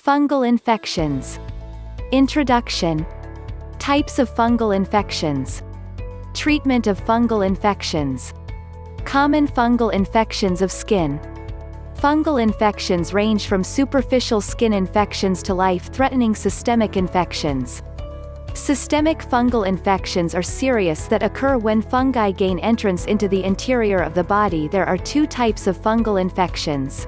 Fungal infections. Introduction. Types of fungal infections. Treatment of fungal infections. Common fungal infections of skin. Fungal infections range from superficial skin infections to life-threatening systemic infections. Systemic fungal infections are serious that occur when fungi gain entrance into the interior of the body. There are two types of fungal infections.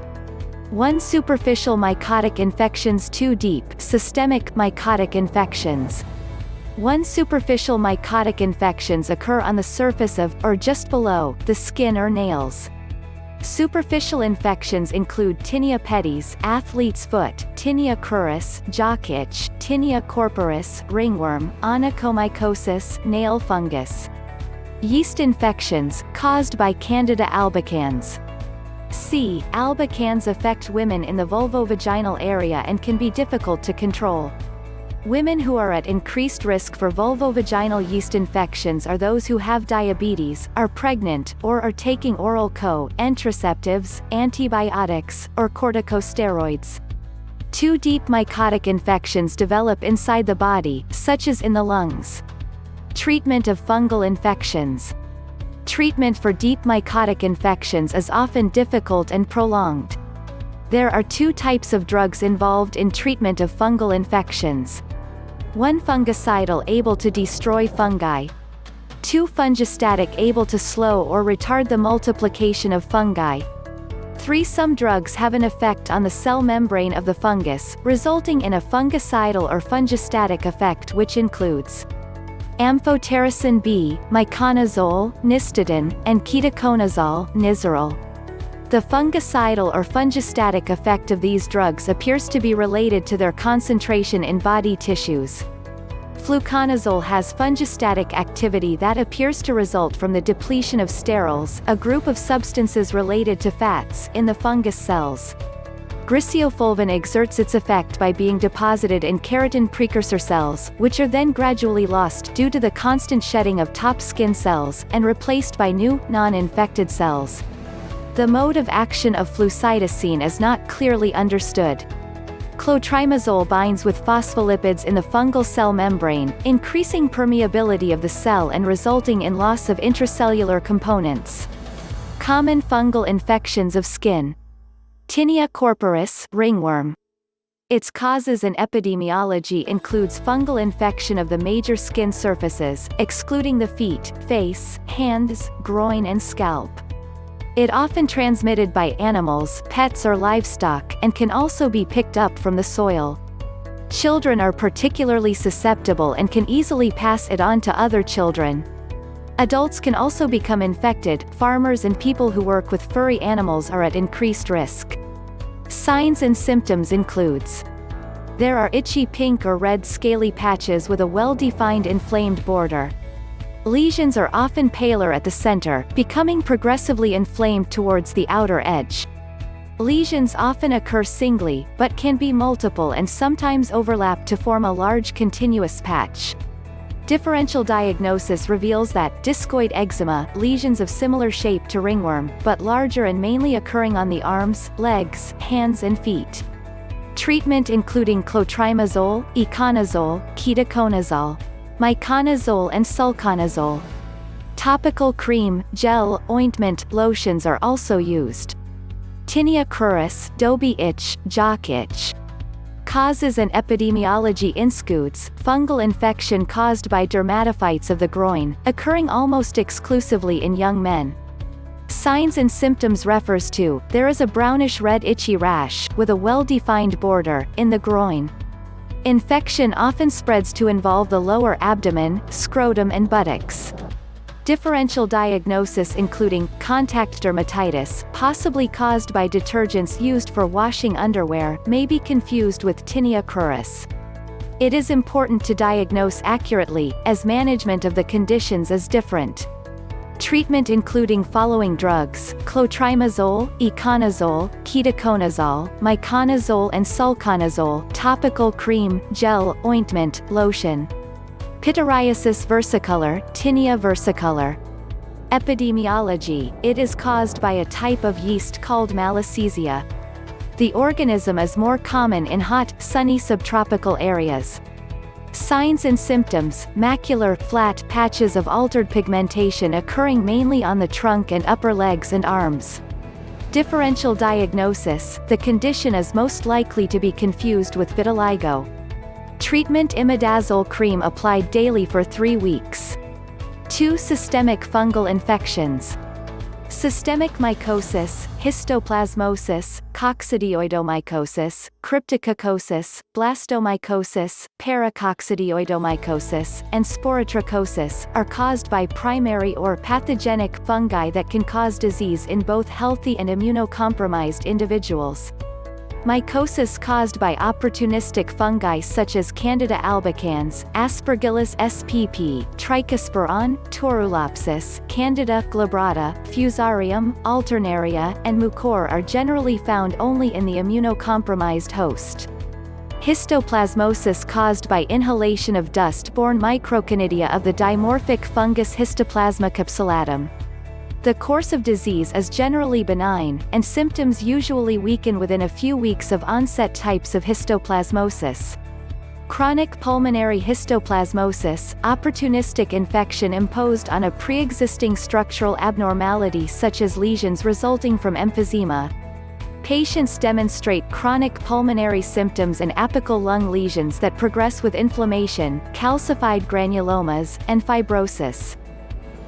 1. Superficial mycotic infections. 2. Deep, systemic, mycotic infections. 1. Superficial mycotic infections occur on the surface of, or just below, the skin or nails. Superficial infections include tinea pedis, athlete's foot, tinea cruris, jock itch, tinea corporis, ringworm, onychomycosis, nail fungus. Yeast infections, caused by Candida albicans. C. Albicans affect women in the vulvovaginal area and can be difficult to control. Women who are at increased risk for vulvovaginal yeast infections are those who have diabetes, are pregnant, or are taking oral co.ntraceptives, antibiotics, or corticosteroids. 2. Deep mycotic infections develop inside the body, such as in the lungs. Treatment of fungal infections. Treatment for deep mycotic infections is often difficult and prolonged. There are two types of drugs involved in treatment of fungal infections. 1. Fungicidal, able to destroy fungi. 2. Fungistatic, able to slow or retard the multiplication of fungi. 3. Some drugs have an effect on the cell membrane of the fungus, resulting in a fungicidal or fungistatic effect, which includes Amphotericin B, miconazole, nystatin, and ketoconazole, Nizoral. The fungicidal or fungistatic effect of these drugs appears to be related to their concentration in body tissues. Fluconazole has fungistatic activity that appears to result from the depletion of sterols, a group of substances related to fats, in the fungus cells. Griseofulvin exerts its effect by being deposited in keratin precursor cells, which are then gradually lost due to the constant shedding of top skin cells, and replaced by new, non-infected cells. The mode of action of flucytosine is not clearly understood. Clotrimazole binds with phospholipids in the fungal cell membrane, increasing permeability of the cell and resulting in loss of intracellular components. Common fungal infections of skin. Tinea corporis, ringworm. Its causes and epidemiology includes fungal infection of the major skin surfaces, excluding the feet, face, hands, groin and scalp. It often transmitted by animals, pets or livestock, and can also be picked up from the soil. Children are particularly susceptible and can easily pass it on to other children. Adults can also become infected. Farmers and people who work with furry animals are at increased risk. Signs and symptoms includes: there are itchy pink or red scaly patches with a well-defined inflamed border. Lesions are often paler at the center, becoming progressively inflamed towards the outer edge. Lesions often occur singly, but can be multiple and sometimes overlap to form a large continuous patch. Differential diagnosis reveals that discoid eczema, lesions of similar shape to ringworm, but larger and mainly occurring on the arms, legs, hands and feet. Treatment including clotrimazole, econazole, ketoconazole, miconazole and sulconazole. Topical cream, gel, ointment, lotions are also used. Tinea cruris, Dobie itch, jock itch. Causes and epidemiology: inscudes, fungal infection caused by dermatophytes of the groin, occurring almost exclusively in young men. Signs and symptoms refers to: there is a brownish-red itchy rash, with a well-defined border, in the groin. Infection often spreads to involve the lower abdomen, scrotum and buttocks. Differential diagnosis including contact dermatitis, possibly caused by detergents used for washing underwear, may be confused with tinea cruris. It is important to diagnose accurately, as management of the conditions is different. Treatment including following drugs: clotrimazole, econazole, ketoconazole, miconazole and sulconazole. Topical cream, gel, ointment, lotion. Pityriasis versicolor, tinea versicolor. Epidemiology: it is caused by a type of yeast called Malassezia. The organism is more common in hot, sunny subtropical areas. Signs and symptoms: macular, flat patches of altered pigmentation occurring mainly on the trunk and upper legs and arms. Differential diagnosis: the condition is most likely to be confused with vitiligo. Treatment: imidazole cream applied daily for 3 weeks. 2. Systemic fungal infections. Systemic mycosis, histoplasmosis, coccidioidomycosis, cryptococcus, blastomycosis, paracoccidioidomycosis, and sporotrichosis, are caused by primary or pathogenic fungi that can cause disease in both healthy and immunocompromised individuals. Mycosis caused by opportunistic fungi such as Candida albicans, Aspergillus spp, Trichosporon, Turulopsis, Candida glabrata, Fusarium, Alternaria, and Mucor are generally found only in the immunocompromised host. Histoplasmosis caused by inhalation of dust-borne microcanidia of the dimorphic fungus Histoplasma capsulatum. The course of disease is generally benign, and symptoms usually weaken within a few weeks of onset. Types of histoplasmosis. Chronic pulmonary histoplasmosis, opportunistic infection imposed on a pre-existing structural abnormality such as lesions resulting from emphysema. Patients demonstrate chronic pulmonary symptoms and apical lung lesions that progress with inflammation, calcified granulomas, and fibrosis.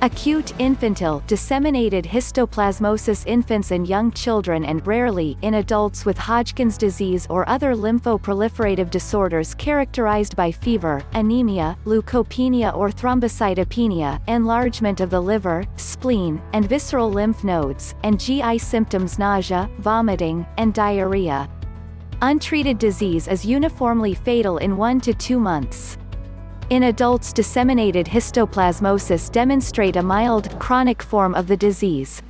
Acute infantile disseminated histoplasmosis: infants and young children and rarely in adults with Hodgkin's disease or other lymphoproliferative disorders characterized by fever, anemia, leukopenia or thrombocytopenia, enlargement of the liver, spleen, and visceral lymph nodes, and GI symptoms: nausea, vomiting, and diarrhea. Untreated disease is uniformly fatal in 1 to 2 months. In adults, disseminated histoplasmosis demonstrate a mild, chronic form of the disease.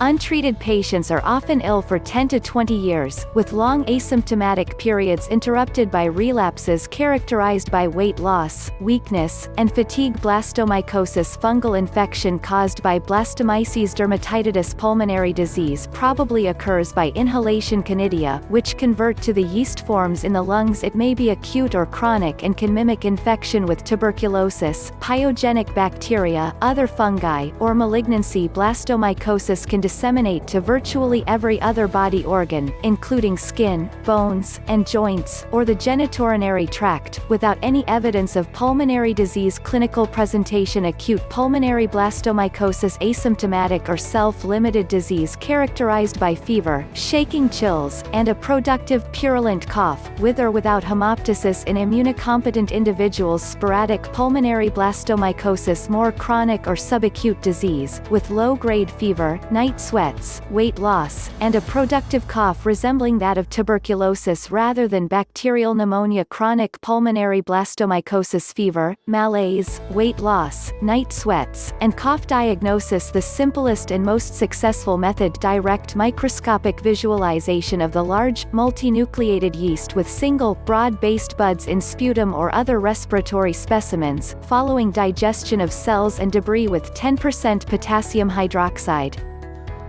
Untreated patients are often ill for 10 to 20 years, with long asymptomatic periods interrupted by relapses characterized by weight loss, weakness, and fatigue. Blastomycosis: fungal infection caused by Blastomyces dermatitidis. Pulmonary disease probably occurs by inhalation canidia, which convert to the yeast forms in the lungs. It may be acute or chronic and can mimic infection with tuberculosis, pyogenic bacteria, other fungi, or malignancy. Blastomycosis can disseminate to virtually every other body organ, including skin, bones, and joints, or the genitourinary tract, without any evidence of pulmonary disease. Clinical presentation: acute pulmonary blastomycosis, asymptomatic or self-limited disease characterized by fever, shaking, chills, and a productive purulent cough, with or without hemoptysis in immunocompetent individuals. Sporadic pulmonary blastomycosis: more chronic or subacute disease, with low-grade fever, night sweats, weight loss, and a productive cough resembling that of tuberculosis rather than bacterial pneumonia. Chronic pulmonary blastomycosis: fever, malaise, weight loss, night sweats, and cough. Diagnosis: the simplest and most successful method: direct microscopic visualization of the large, multinucleated yeast with single, broad-based buds in sputum or other respiratory specimens, following digestion of cells and debris with 10% potassium hydroxide.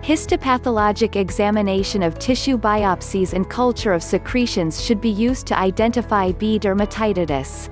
Histopathologic examination of tissue. Biopsies and culture of secretions should be used to identify B. dermatitidis.